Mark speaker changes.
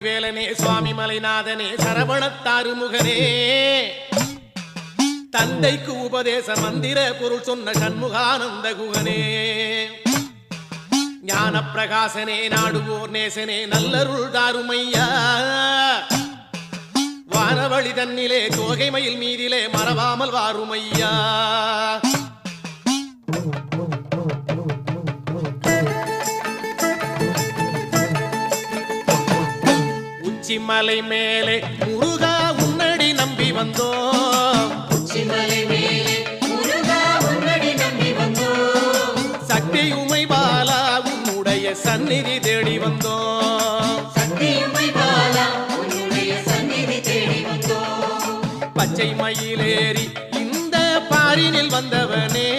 Speaker 1: வேலனே சுவாமி மலைநாதனே சரவணத்தாறு முகனே தந்தைக்கு உபதேச மந்திர பொருள் சொன்ன சண்முகானந்த குகனே ஞான பிரகாசனே நாடுவோர் நேசனே நல்லருள் தாருமையா வானவழி தன்னிலே தோகை மயில் மீதிலே மறவாமல் வாருமையா உச்சிமலை மேலே முருகா உன்னடி நம்பி வந்தோம் சக்தி உமை பாலா உன்னுடைய சந்நிதி தேடி வந்தோம் பச்சை மயிலேறி இந்த பாரினில் வந்தவனே